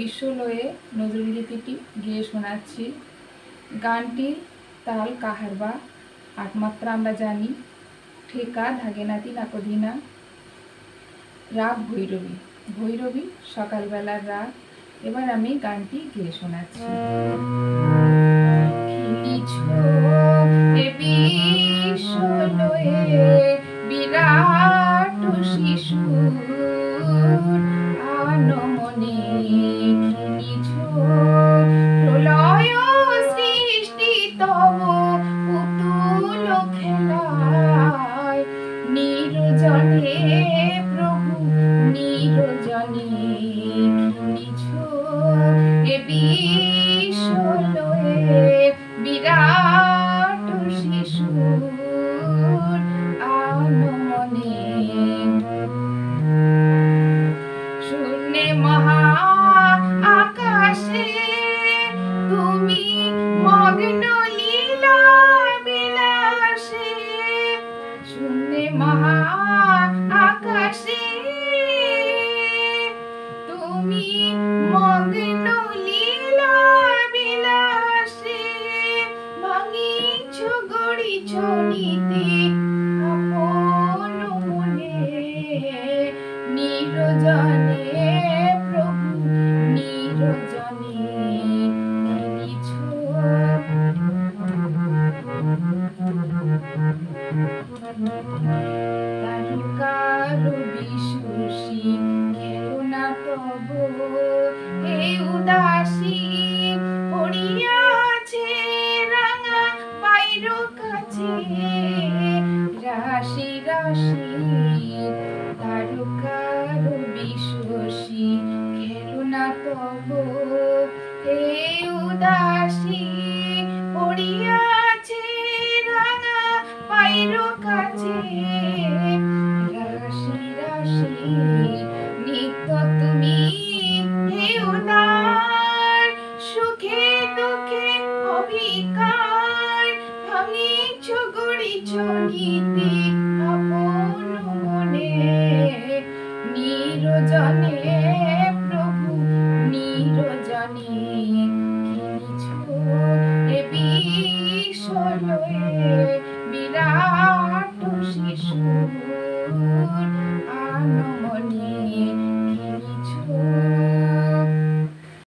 বিশ্বলয়ে নজরুল গীতিটি গিয়ে শোনাচ্ছি। গানটির তাল কাহারবা, আটমাত্রা আমরা জানি, ঠেকা ধাগেনাতি নাকধিনা, রাগ ভৈরবী। ভৈরবী সকালবেলার রাগ। এবার আমি গানটি গিয়ে শোনাচ্ছি। বিরাট শিশু আনমনে প্রলয় সৃষ্টি তব পুতুল খেলায়, নিরজনে প্রভু নিরজনে এ বিশ্বলয়ে বিরাট শিশু আনমনে। শূন্যে মহা আকাশে তুমি মগ্ন লীলা বিলাসে, শূন্যে মহা আকাশে তুমি মগ্ন লীলা বিলাসে, ভাঙিছ গড়িছ নীতি আপন মনে, নিরজনে প্রভু নিরজনে তারকার বিশুষি খেলনা তব হে উদাসী, পড়িয়াছে রাঙা পাইর কাছে রাশি রাশি। তারকার বিশুষি খেলনা তব হে উদাসী, পড়িয়াছে রাঙা পাইর কাছে রাশি রাশি। নিত্য তুমি হে উদার, সুখে দুঃখে অভিকার, ভাঙিছ গড়িছ নীতি